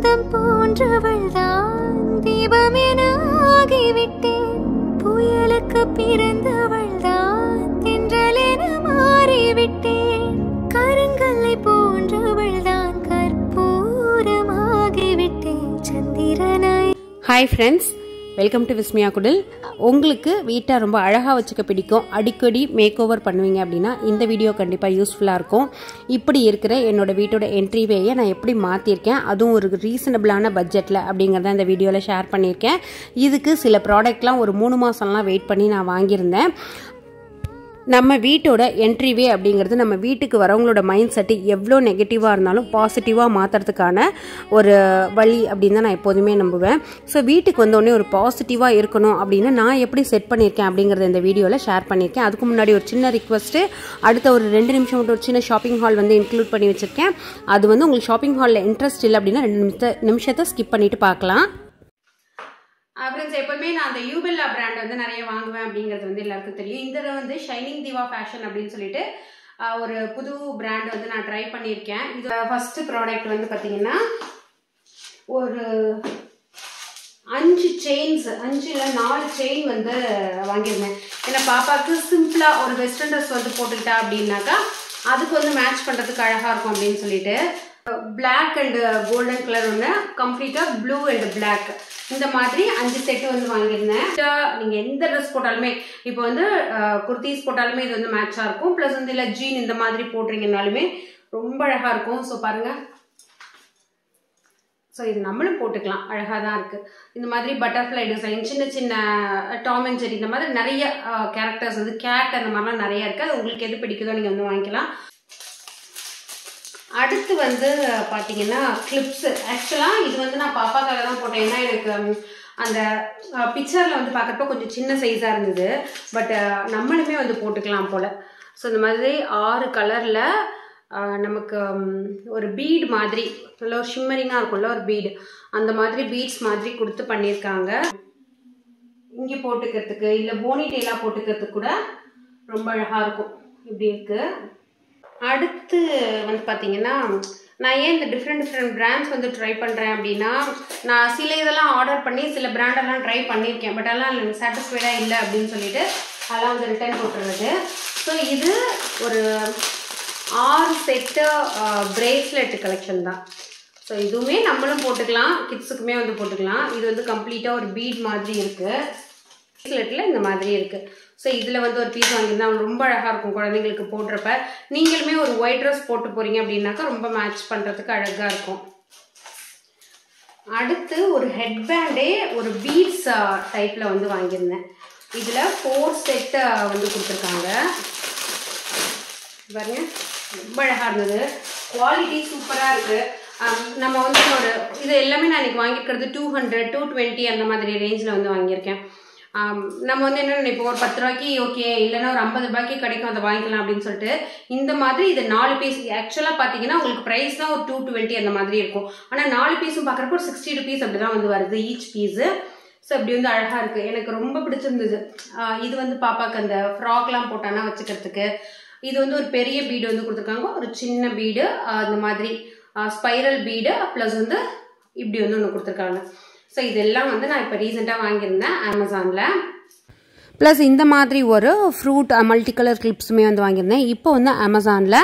தீபம் போன்றவள்தான் தீபமென ஆகிவிட்டேன் புயலுக்கு பிறந்தவள்தான் தென்றலென மாறிவிட்டேன் கருங்கல்லை போன்றவள்தான் கற்பூரமாகிவிட்டேன் சந்திரனை. Hi friends, welcome to Vismaya குடில். உங்களுக்கு வீட்டை ரொம்ப அழகாக வச்சுக்க பிடிக்கும், அடிக்கடி மேக் ஓவர் பண்ணுவீங்க அப்படின்னா இந்த வீடியோ கண்டிப்பாக யூஸ்ஃபுல்லாக இருக்கும். இப்படி இருக்கிற என்னோட வீட்டோட என்ட்ரிவேயை நான் எப்படி மாற்றிருக்கேன், அதுவும் ஒரு ரீசனபிளான பட்ஜெட்டில் அப்படிங்கிறத இந்த வீடியோவில் ஷேர் பண்ணியிருக்கேன். இதுக்கு சில ப்ராடக்ட்லாம் ஒரு 3 மாதம்லாம் வெயிட் பண்ணி நான் வாங்கியிருந்தேன். நம்ம வீட்டோட என்ட்ரிவே அப்படிங்கிறது நம்ம வீட்டுக்கு வரவங்களோட மைண்ட் செட்டு எவ்வளோ நெகட்டிவாக இருந்தாலும் பாசிட்டிவாக மாற்றுறதுக்கான ஒரு வழி அப்படின்னு தான் நான் எப்போதுமே நம்புவேன். ஸோ வீட்டுக்கு வந்தோடனே ஒரு பாசிட்டிவாக இருக்கணும் அப்படின்னு நான் எப்படி செட் பண்ணியிருக்கேன் அப்படிங்கிறத இந்த வீடியோவில் ஷேர் பண்ணியிருக்கேன். அதுக்கு முன்னாடி ஒரு சின்ன ரிக்வஸ்ட்டு, அடுத்த ஒரு 2 நிமிஷம் மட்டும் ஒரு சின்ன ஷாப்பிங் ஹால் வந்து இன்க்ளூட் பண்ணி வச்சுருக்கேன். அது வந்து உங்களுக்கு ஷாப்பிங் ஹாலில் இன்ட்ரெஸ்ட் இல்லை அப்படின்னா 2 நிமிஷத்தை ஸ்கிப் பண்ணிவிட்டு பார்க்கலாம். ஃப்ரெண்ட்ஸ், எப்போதுமே நான் அந்த யூபெல்லா பிராண்ட் வந்து நிறைய வாங்குவேன் அப்படிங்கிறது வந்து எல்லாருக்கும் தெரியும். இந்த வந்து ஷைனிங் திவா ஃபேஷன் அப்படின்னு சொல்லிட்டு ஒரு புது பிராண்ட் வந்து நான் ட்ரை பண்ணியிருக்கேன். இது ஃபர்ஸ்ட் ப்ராடக்ட் வந்து பார்த்தீங்கன்னா ஒரு 5 செயின்ஸ், 5 இல்லை 4 செயின் வந்து வாங்கியிருந்தேன். ஏன்னா பாப்பாவுக்கு சிம்பிளாக ஒரு வெஸ்டர்ன் ட்ரெஸ் வந்து போட்டுக்கிட்டா அப்படின்னாக்கா அதுக்கு வந்து மேட்ச் பண்ணுறதுக்கு அழகாக இருக்கும் அப்படின்னு சொல்லிட்டு பிளாக் அண்ட் கோல்டன் கலர் ஒன்று, கம்ப்ளீட்டாக ப்ளூ அண்ட் பிளாக், இந்த மாதிரி 5 செட்டு வந்து வாங்கியிருந்தேன். நீங்க எந்த ட்ரெஸ் போட்டாலுமே, இப்போ வந்து குர்த்திஸ் போட்டாலுமே இது வந்து மேட்சா இருக்கும். பிளஸ் வந்து இல்ல ஜீன் இந்த மாதிரி போடுறீங்கனாலுமே ரொம்ப அழகா இருக்கும். ஸோ பாருங்க, ஸோ இது நம்மளும் போட்டுக்கலாம், அழகா தான் இருக்கு. இந்த மாதிரி பட்டர்ஃப்ளை டிசைன், சின்ன சின்ன டாம் அண்ட் ஜெரி, இந்த மாதிரி நிறைய கேரக்டர்ஸ் வந்து கேட் அந்த மாதிரிலாம் நிறைய இருக்கு. அது உங்களுக்கு எது பிடிக்குதோ நீங்க வந்து வாங்கிக்கலாம். அடுத்து வந்து பார்த்தீங்கன்னா கிளிப்ஸ். ஆக்சுவலாக இது வந்து நான் பாப்பாக்காக தான் போட்டேன். ஏன்னா எனக்கு அந்த பிக்சரில் வந்து பார்க்குறப்ப கொஞ்சம் சின்ன சைஸாக இருந்தது. பட் நம்மளுமே வந்து போட்டுக்கலாம் போல். ஸோ இந்த மாதிரி 6 கலரில் நமக்கு ஒரு பீட் மாதிரி நல்ல ஒரு ஷிம்மரிங்காக இருக்கும்ல ஒரு பீடு, அந்த மாதிரி பீட்ஸ் மாதிரி கொடுத்து பண்ணியிருக்காங்க. இங்கே போட்டுக்கிறதுக்கு இல்லை போனி டெய்லாக போட்டுக்கிறதுக்கு கூட ரொம்ப அழகாக இருக்கும். இப்படி இருக்குது. அடுத்து வந்து பார்த்தீங்கன்னா நான் ஏன் இந்த டிஃப்ரெண்ட் பிராண்ட்ஸ் வந்து ட்ரை பண்ணுறேன் அப்படின்னா, நான் சில இதெல்லாம் ஆர்டர் பண்ணி சில பிராண்டெல்லாம் ட்ரை பண்ணியிருக்கேன். பட் அதெல்லாம் எனக்கு சாட்டிஸ்ஃபைடாக இல்லை அப்படின்னு சொல்லிட்டு அதெல்லாம் வந்து ரிட்டர்ன் போட்டுறது. ஸோ இது ஒரு 6 செட்டு பிரேஸ்லெட் கலெக்ஷன் தான். ஸோ இதுவுமே நம்மளும் போட்டுக்கலாம், கிட்ஸுக்குமே வந்து போட்டுக்கலாம். இது வந்து கம்ப்ளீட்டாக ஒரு பீட் மாதிரி இருக்குது. பிரேஸ்லெட்டில் இந்த மாதிரி இருக்குது. ஸோ இதில் வந்து ஒரு பீஸ் வாங்கியிருந்தா ரொம்ப அழகாக இருக்கும் குழந்தைங்களுக்கு போடுறப்ப. நீங்களுமே ஒரு ஒயிட் ட்ரெஸ் போட்டு போகிறீங்க அப்படின்னாக்கா ரொம்ப மேட்ச் பண்ணுறதுக்கு அழகாக இருக்கும். அடுத்து ஒரு ஹெட் பேண்டே ஒரு பீட்ஸ் டைப்பில் வந்து வாங்கியிருந்தேன். இதில் 4 செட்டு வந்து கொடுத்துருக்காங்க பாருங்க, ரொம்ப அழகாக இருந்தது. குவாலிட்டி சூப்பராக இருக்குது. நம்ம வந்து ஒரு இது எல்லாமே நான் இன்றைக்கி வாங்கியிருக்கிறது 200, 220 அந்த மாதிரி ரேஞ்சில் வந்து வாங்கியிருக்கேன். நம்ம வந்து என்ன நினைப்போம், ஒரு 10 ரூபாய்க்கு ஓகே, இல்லைன்னா ஒரு 50 ரூபாய்க்கு கிடைக்கும், அதை வாங்கிக்கலாம் அப்படின்னு சொல்லிட்டு இந்த மாதிரி இது 4 பீஸ். ஆக்சுவலாக பார்த்தீங்கன்னா உங்களுக்கு ப்ரைஸ் தான் ஒரு 220 அந்த மாதிரி இருக்கும். ஆனால் 4 பீஸும் பார்க்குறப்போ ஒரு 60 rupees அப்படி தான் வந்து வருது ஈச் பீஸு. ஸோ அப்படி வந்து அழகாக இருக்குது, எனக்கு ரொம்ப பிடிச்சிருந்தது. இது வந்து பாப்பாவுக்கு அந்த ஃப்ராக்லாம் போட்டானா வச்சுக்கிறதுக்கு. இது வந்து ஒரு பெரிய பீடு வந்து கொடுத்துருக்காங்க, ஒரு சின்ன பீடு, அந்த மாதிரி ஸ்பைரல் பீடு, ப்ளஸ் வந்து இப்படி வந்து ஒன்று கொடுத்துருக்காங்க. ஸோ இதெல்லாம் வந்து நான் இப்போ ரீசெண்டாக வாங்கியிருந்தேன் அமேசானில். ப்ளஸ் இந்த மாதிரி ஒரு ஃப்ரூட் மல்டி கலர் கிளிப்ஸுமே வந்து வாங்கியிருந்தேன். இப்போ வந்து அமேசானில்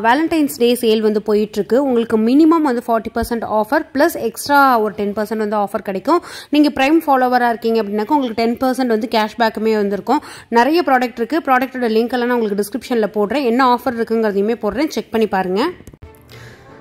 வேலண்டைன்ஸ் டே சேல் வந்து போயிட்டுருக்கு. உங்களுக்கு மினிமம் வந்து 40% ஆஃபர் ப்ளஸ் எக்ஸ்ட்ரா ஒரு 10% வந்து ஆஃபர் கிடைக்கும். நீங்கள் ப்ரைம் ஃபாலோவராக இருக்கீங்க அப்படின்னாக்கா உங்களுக்கு 10% வந்து கேஷ்பேக்குமே வந்துருக்கும். நிறைய ப்ராடக்ட் இருக்குது. ப்ராடக்ட்டோட லிங்க் எல்லாம் நான் உங்களுக்கு டிஸ்கிரிப்ஷனில் போடுறேன். என்ன ஆஃபர் இருக்குங்கிறதையுமே போடுறேன், செக் பண்ணி பாருங்கள்.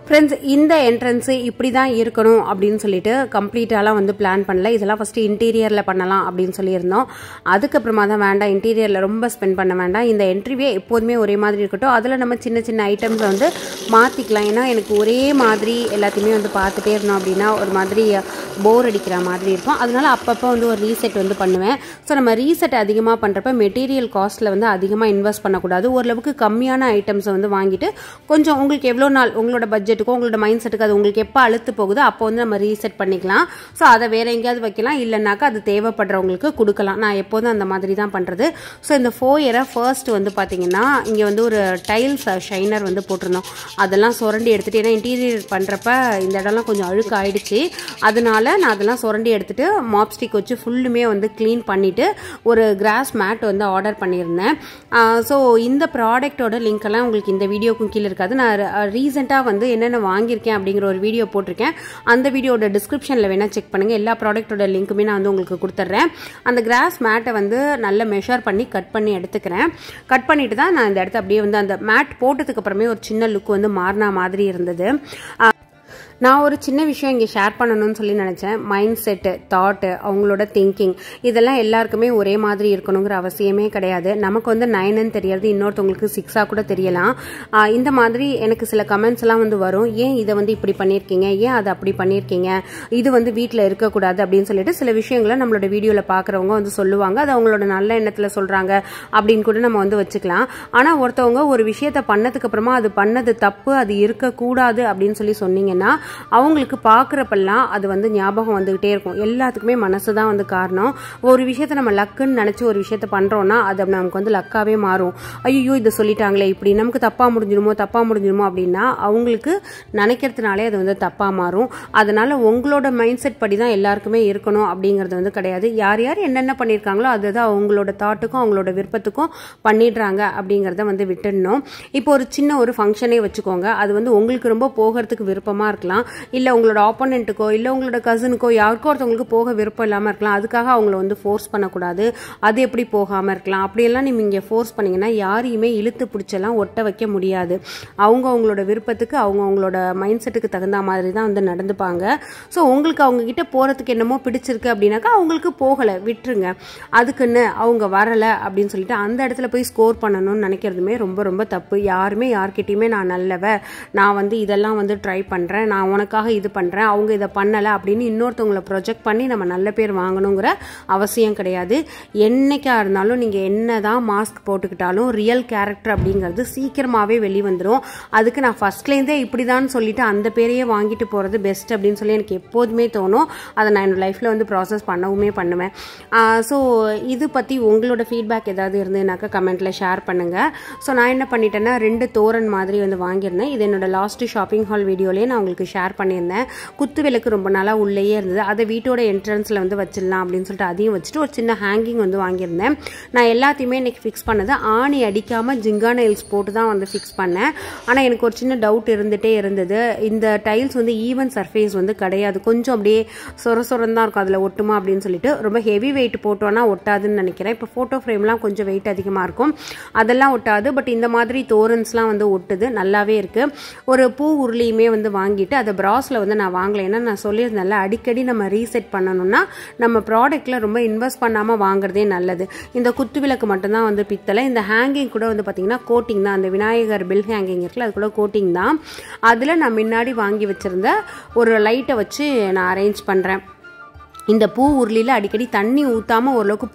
ஃப்ரெண்ட்ஸ், இந்த என்ட்ரன்ஸு இப்படி தான் இருக்கணும் அப்படின்னு சொல்லிட்டு கம்ப்ளீட்டாலாம் வந்து பிளான் பண்ணல. இதெல்லாம் ஃபஸ்ட்டு இன்டீரியரில் பண்ணலாம் அப்படின்னு சொல்லியிருந்தோம். அதுக்கப்புறமா தான் வேண்டாம், இன்டீரியரில் ரொம்ப ஸ்பெண்ட் பண்ண வேண்டாம், இந்த என்ட்ரிவே எப்போதுமே ஒரே மாதிரி இருக்கட்டும், அதில் நம்ம சின்ன சின்ன ஐட்டம்ஸை வந்து மாற்றிக்கலாம். ஏன்னா எனக்கு ஒரே மாதிரி எல்லாத்தையுமே வந்து பார்த்துட்டே இருந்தோம் அப்படின்னா ஒரு மாதிரி போர் அடிக்கிற மாதிரி இருக்கும். அதனால அப்பப்போ வந்து ஒரு ரீசெட் வந்து பண்ணுவேன். ஸோ நம்ம ரீசெட் அதிகமாக பண்ணுறப்ப மெட்டீரியல் காஸ்ட்டில் வந்து அதிகமாக இன்வெஸ்ட் பண்ணக்கூடாது. ஓரளவுக்கு கம்மியான ஐட்டம்ஸை வந்து வாங்கிட்டு கொஞ்சம் உங்களுக்கு எவ்வளோ நாள் உங்களோட பட்ஜெட் பட்ஜெட்டுக்கோ உங்களோட மைண்ட் செட்டுக்கு அது உங்களுக்கு எப்போ அழுத்து போகுதோ அப்போ வந்து நம்ம ரீசெட் பண்ணிக்கலாம். ஸோ அதை வேற எங்கேயாவது வைக்கலாம், இல்லைனாக்கா அது தேவைப்படுறவங்களுக்கு கொடுக்கலாம். நான் எப்போதும் அந்த மாதிரி தான் பண்ணுறது. ஸோ இந்த ஃபோயரை ஃபர்ஸ்ட் வந்து பார்த்தீங்கன்னா இங்கே வந்து ஒரு டைல்ஸ் ஷைனர் வந்து போட்டிருந்தோம். அதெல்லாம் சுரண்டி எடுத்துகிட்டு, ஏன்னா இன்டீரியர் பண்ணுறப்ப இந்த இடம்லாம் கொஞ்சம் அழுக்கு ஆயிடுச்சு, அதனால நான் அதெல்லாம் சுரண்டி எடுத்துகிட்டு மாப் ஸ்டிக் வச்சு ஃபுல்லுமே வந்து க்ளீன் பண்ணிவிட்டு ஒரு கிராஸ் மேட் வந்து ஆர்டர் பண்ணியிருந்தேன். ஸோ இந்த ப்ராடக்டோட லிங்க் எல்லாம் உங்களுக்கு இந்த வீடியோக்கும் கீழே இருக்காது. நான் ரீசெண்டாக வந்து என்னென்ன வாங்கியிருக்கேன் அப்படிங்கிற ஒரு வீடியோ போட்டிருக்கேன். அந்த வீடியோட டிஸ்கிரிப்ஷனில் வேணால் செக் பண்ணுங்கள். எல்லா ப்ராடக்டோட லிங்க்குமே நான் வந்து உங்களுக்கு கொடுத்துட்றேன். அந்த கிராஸ் மேட்டை வந்து நல்லா மெஷர் பண்ணி கட் பண்ணி எடுத்துக்கிறேன். கட் பண்ணிட்டு தான் நான் இந்த இடத்த அப்படியே வந்து அந்த மேட் போட்டதுக்கு அப்புறமே ஒரு சின்ன லுக் வந்து மாறினா மாதிரி இருந்தது. நான் ஒரு சின்ன விஷயம் இங்கே ஷேர் பண்ணணும்னு சொல்லி நினச்சேன். மைண்ட் செட்டு, தாட்டு, அவங்களோட திங்கிங் இதெல்லாம் எல்லாருக்குமே ஒரே மாதிரி இருக்கணுங்கிற அவசியமே கிடையாது. நமக்கு வந்து 9ன்னு தெரியறது இன்னொருத்தவங்களுக்கு 6ஆக கூட தெரியலாம். இந்த மாதிரி எனக்கு சில கமெண்ட்ஸ் எல்லாம் வந்து வரும். ஏன் இதை வந்து இப்படி பண்ணியிருக்கீங்க, ஏன் அதை அப்படி பண்ணியிருக்கீங்க, இது வந்து வீட்டில் இருக்கக்கூடாது அப்படின்னு சொல்லிட்டு சில விஷயங்களை நம்மளோட வீடியோவில் பார்க்குறவங்க வந்து சொல்லுவாங்க. அது அவங்களோட நல்ல எண்ணத்தில் சொல்கிறாங்க அப்படின்னு கூட நம்ம வந்து வச்சுக்கலாம். ஆனால் ஒருத்தவங்க ஒரு விஷயத்தை பண்ணதுக்கு அப்புறமா அது பண்ணது தப்பு, அது இருக்கக்கூடாது அப்படின்னு சொல்லி சொன்னீங்கன்னா அவங்களுக்கு பார்க்குறப்பெல்லாம் அது வந்து ஞாபகம் வந்துகிட்டே இருக்கும். எல்லாத்துக்குமே மனசு தான் வந்து காரணம். ஒரு விஷயத்த நம்ம லக்குன்னு நினச்சி ஒரு விஷயத்த பண்ணுறோன்னா அது நமக்கு வந்து லக்காவே மாறும். ஐயோ இதை சொல்லிட்டாங்களே, இப்படி நமக்கு தப்பாக முடிஞ்சிருமோ அப்படின்னா அவங்களுக்கு நினைக்கிறதுனாலே அது வந்து தப்பாக மாறும். அதனால உங்களோட மைண்ட் செட் படி தான் எல்லாருக்குமே இருக்கணும் அப்படிங்கிறது வந்து கிடையாது. யார் யார் என்னென்ன பண்ணியிருக்காங்களோ அதுதான் அவங்களோட தாட்டுக்கும் அவங்களோட விருப்பத்துக்கும் பண்ணிடுறாங்க அப்படிங்கிறத வந்து விட்டுடணும். இப்போ ஒரு சின்ன ஒரு ஃபங்க்ஷனே வச்சுக்கோங்க. அது வந்து உங்களுக்கு ரொம்ப போகிறதுக்கு விருப்பமாக இருக்கலாம், இல்லை உங்களோட ஆப்போனண்ட்டுக்கோ இல்லை உங்களோட கசினுக்கோ யாருக்கோ ஒருத்தவங்களுக்கு போக விருப்பம் இல்லாமல் இருக்கலாம். அதுக்காக அவங்கள வந்து ஃபோர்ஸ் பண்ணக்கூடாது. அது எப்படி போகாமல் இருக்கலாம், அப்படியெல்லாம் நீங்கள் இங்கே ஃபோர்ஸ் பண்ணிங்கன்னா யாரையுமே இழுத்து பிடிச்செல்லாம் ஒட்ட வைக்க முடியாது. அவங்களோட விருப்பத்துக்கு அவங்களோட மைண்ட் செட்டுக்கு தகுந்த மாதிரி தான் வந்து நடந்துப்பாங்க. ஸோ உங்களுக்கு அவங்கக்கிட்ட போகிறதுக்கு என்னமோ பிடிச்சிருக்கு அப்படின்னாக்கா அவங்களுக்கு போகலை, விட்டுருங்க. அதுக்குன்னு அவங்க வரலை அப்படின்னு சொல்லிட்டு அந்த இடத்துல போய் ஸ்கோர் பண்ணணும்னு நினைக்கிறதுமே ரொம்ப ரொம்ப தப்பு. யாருமே யார்கிட்டையுமே நான் நல்லவ, நான் வந்து இதெல்லாம் வந்து ட்ரை பண்ணுறேன், நான் உனக்காக இது பண்ணுறேன், அவங்க இதை பண்ணலை அப்படின்னு இன்னொருத்தவங்களை ப்ரொஜெக்ட் பண்ணி நம்ம நல்ல பேர் வாங்கணுங்கிற அவசியம் கிடையாது. என்னைக்கா இருந்தாலும் நீங்கள் என்ன தான் மாஸ்க் போட்டுக்கிட்டாலும் ரியல் கேரக்டர் அப்படிங்கிறது சீக்கிரமாகவே வெளிவந்துடும். அதுக்கு நான் ஃபர்ஸ்ட்லேருந்தே இப்படி தான் சொல்லிட்டு அந்த பேரையே வாங்கிட்டு போகிறது பெஸ்ட் அப்படின்னு சொல்லி எனக்கு எப்போதுமே தோணும். அதை நான் என்னோட லைஃப்பில் வந்து ப்ராசஸ் பண்ணுவேன். ஸோ இது பற்றி உங்களோட ஃபீட்பேக் ஏதாவது இருந்ததுனாக்கா கமெண்ட்டில் ஷேர் பண்ணுங்கள். ஸோ நான் என்ன பண்ணிட்டேன்னா 2 தோரன் மாதிரி வந்து வாங்கியிருந்தேன். இது என்னோட லாஸ்ட் ஷாப்பிங் ஹால் வீடியோலேயே நான் உங்களுக்கு ஷேர் பண்ணியிருந்தேன். குத்து விளக்கு ரொம்ப நாளாக உள்ளேயே இருந்தது, அதை வீட்டோட என்ட்ரன்ஸில் வந்து வச்சிடலாம் அப்படின்னு சொல்லிட்டு அதையும் வச்சுட்டு ஒரு சின்ன ஹேங்கிங் வந்து வாங்கியிருந்தேன். நான் எல்லாத்தையுமே இன்னைக்கு ஃபிக்ஸ் பண்ணது ஆணி அடிக்காமல் ஜிங்கா நெயில்ஸ் போட்டு தான் வந்து ஃபிக்ஸ் பண்ணேன். ஆனால் எனக்கு ஒரு சின்ன டவுட் இருந்துகிட்டே இருந்தது. இந்த டைல்ஸ் வந்து ஈவன் சர்ஃபேஸ் வந்து கிடையாது, கொஞ்சம் அப்படியே சொரசொரன்னு தான் இருக்கும், அதில் ஒட்டுமா அப்படின்னு சொல்லிட்டு. ரொம்ப ஹெவி வெயிட் போட்டோன்னா ஒட்டாதுன்னு நினைக்கிறேன். இப்போ ஃபோட்டோ ஃப்ரேம்லாம் கொஞ்சம் வெயிட் அதிகமாக இருக்கும், அதெல்லாம் ஒட்டாது. பட் இந்த மாதிரி தோரன்ஸ்லாம் வந்து ஒட்டுது, நல்லாவே இருக்குது. ஒரு பூ உருளியுமே வந்து வாங்கிட்டு அதை பிராஸில் வந்து நான் வாங்கலை. ஏன்னா நான் சொல்லியிருந்தேன்ல, அடிக்கடி நம்ம ரீசெட் பண்ணணும்னா நம்ம ப்ராடக்ட்டில் ரொம்ப இன்வெஸ்ட் பண்ணாமல் வாங்குறதே நல்லது. இந்த குத்து விளக்கு மட்டும்தான் வந்து பித்தளை. இந்த ஹேங்கிங் கூட வந்து பார்த்தீங்கன்னா கோட்டிங் தான், அந்த விநாயகர் பில் ஹேங்கிங் இருக்குல்ல அது கூட கோட்டிங் தான். அதில் நான் முன்னாடி வாங்கி வச்சுருந்த ஒரு லைட்டை வச்சு நான் அரேஞ்ச் பண்ணுறேன். இந்த பூ உருளியில் அடிக்கடி தண்ணி ஊற்றாமல் ஓரளவுக்கு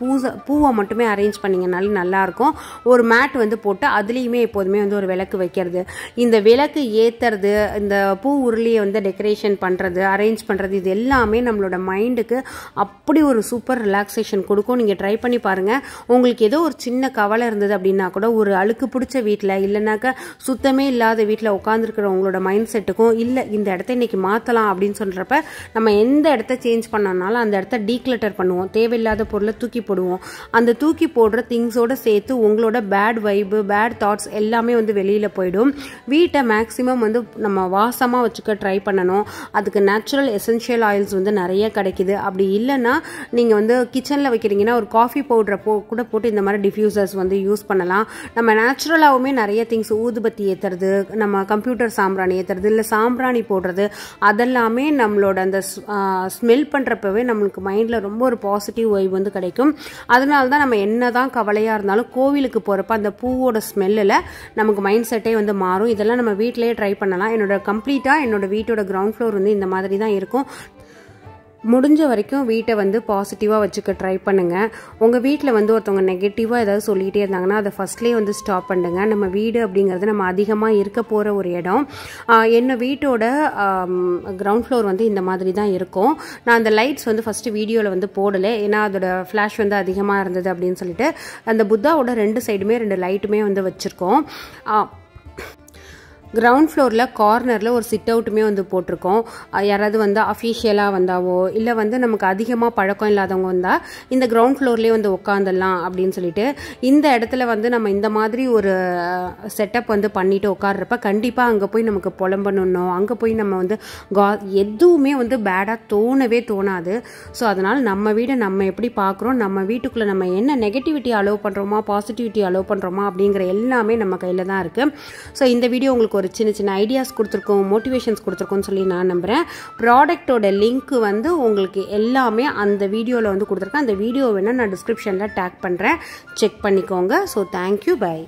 பூவை மட்டுமே அரேஞ்ச் பண்ணிங்கனாலும் நல்லாயிருக்கும். ஒரு மேட் வந்து போட்டு அதுலேயுமே எப்போதுமே வந்து ஒரு விளக்கு வைக்கிறது, இந்த விளக்கு ஏற்றுறது, இந்த பூ உருளியை வந்து டெக்கரேஷன் பண்ணுறது, அரேஞ்ச் பண்ணுறது, இது எல்லாமே நம்மளோட மைண்டுக்கு அப்படி ஒரு சூப்பர் ரிலாக்ஸேஷன் கொடுக்கும். நீங்கள் ட்ரை பண்ணி பாருங்கள். உங்களுக்கு ஏதோ ஒரு சின்ன கவலை இருந்தது அப்படின்னா கூட, ஒரு அழுக்கு பிடிச்ச வீட்டில் இல்லைனாக்கா சுத்தமே இல்லாத வீட்டில் உட்காந்துருக்கிற உங்களோட மைண்ட் செட்டுக்கும், இல்லை இந்த இடத்த இன்னைக்கு மாற்றலாம் அப்படின்னு சொல்கிறப்ப நம்ம எந்த இடத்த சேஞ்ச் பண்ணனாலும் அந்த இடத்த டீக்ளட்டர் பண்ணுவோம், தேவையில்லாத பொருளை தூக்கி போடுவோம். அந்த தூக்கி போடுற திங்ஸோட சேர்த்து உங்களோட பேட் வைபு, பேட் தாட்ஸ் எல்லாமே வந்து வெளியில் போயிடும். வீட்டை மேக்ஸிமம் வந்து நம்ம வாசமாக வச்சுக்க ட்ரை பண்ணணும். அதுக்கு நேச்சுரல் எசென்ஷியல் ஆயில்ஸ் வந்து நிறைய கிடைக்குது. அப்படி இல்லைன்னா நீங்கள் வந்து கிச்சனில் வைக்கிறீங்கன்னா ஒரு காஃபி பவுடரை கூட போட்டு இந்த மாதிரி டிஃப்யூசர்ஸ் வந்து யூஸ் பண்ணலாம். நம்ம நேச்சுரலாகவுமே நிறைய திங்ஸ், ஊதுபத்தி ஏற்றுறது, நம்ம கம்ப்யூட்டர் சாம்பிராணி ஏற்றுறது, இல்லை சாம்பிராணி போடுறது, அதெல்லாமே நம்மளோட அந்த ஸ்மெல் பண்ணுறப்பவே நம்மளுக்கு மைண்டில் ரொம்ப ஒரு பாசிட்டிவ் வைப் வந்து கிடைக்கும். அதனால தான் நம்ம என்ன தான் கவலையாக இருந்தாலும் கோவிலுக்கு போகிறப்ப அந்த பூவோட ஸ்மெல்லில் நமக்கு மைண்ட் செட்டே வந்து மாறும். இதெல்லாம் நம்ம வீட்டிலேயே ட்ரை பண்ணலாம். என்னோட வீட்டோட கிரவுண்ட் ஃப்ளோர் வந்து இந்த மாதிரி தான் இருக்கும். முடிஞ்ச வரைக்கும் வீட்டை வந்து பாசிட்டிவாக வச்சுக்க ட்ரை பண்ணுங்கள். உங்கள் வீட்டில் வந்து ஒருத்தவங்க நெகட்டிவாக ஏதாவது சொல்லிகிட்டே இருந்தாங்கன்னா அதை ஃபஸ்ட்லேயே வந்து ஸ்டாப் பண்ணுங்க. நம்ம வீடு அப்படிங்கிறது நம்ம அதிகமாக இருக்க போகிற ஒரு இடம். என்ன வீட்டோட கிரவுண்ட் ஃப்ளோர் வந்து இந்த மாதிரி தான் இருக்கும். நான் அந்த லைட்ஸ் வந்து ஃபஸ்ட்டு வீடியோவில் வந்து போடலை, ஏன்னா அதோட ஃப்ளாஷ் வந்து அதிகமாக இருந்தது அப்படின்னு சொல்லிட்டு அந்த புத்தாவோட 2 சைடுமே 2 லைட்டுமே வந்து வச்சுருக்கோம். கிரவுண்ட் ஃப்ளோரில் கார்னரில் ஒரு சிட் அவுட்டுமே வந்து போட்டிருக்கோம். யாராவது வந்து அஃபீஷியலாக வந்தாவோ இல்லை வந்து நமக்கு அதிகமாக பழக்கம் இல்லாதவங்க வந்தால் இந்த கிரவுண்ட் ஃப்ளோர்லேயே வந்து உட்காந்துடலாம் அப்படின்னு சொல்லிட்டு இந்த இடத்துல வந்து நம்ம இந்த மாதிரி ஒரு செட்டப் வந்து பண்ணிட்டு உட்காடுறப்ப கண்டிப்பாக அங்கே போய் நமக்கு புலம்பணும், அங்கே போய் நம்ம வந்து எதுவுமே வந்து பேடாக தோணவே தோணாது. ஸோ அதனால் நம்ம வீடை நம்ம எப்படி பார்க்குறோம், நம்ம வீட்டுக்குள்ளே நம்ம என்ன நெகட்டிவிட்டி அலோவ் பண்ணுறோமா பாசிட்டிவிட்டி அலோவ் பண்ணுறோமா அப்படிங்கிற எல்லாமே நம்ம கையில் தான் இருக்குது. ஸோ இந்த வீடியோ உங்களுக்கு ஒரு சின்ன சின்ன ஐடியாஸ் கொடுத்துருக்கோம், மோட்டிவேஷன்ஸ் கொடுத்துருக்கோன்னு சொல்லி நான் நம்புகிறேன். ப்ராடக்டோட லிங்க் வந்து உங்களுக்கு எல்லாமே அந்த வீடியோவில் வந்து கொடுத்துருக்கேன். அந்த வீடியோ வேணால் நான் டிஸ்கிரிப்ஷனில் டேக் பண்ணுறேன், செக் பண்ணிக்கோங்க. So thank you, by.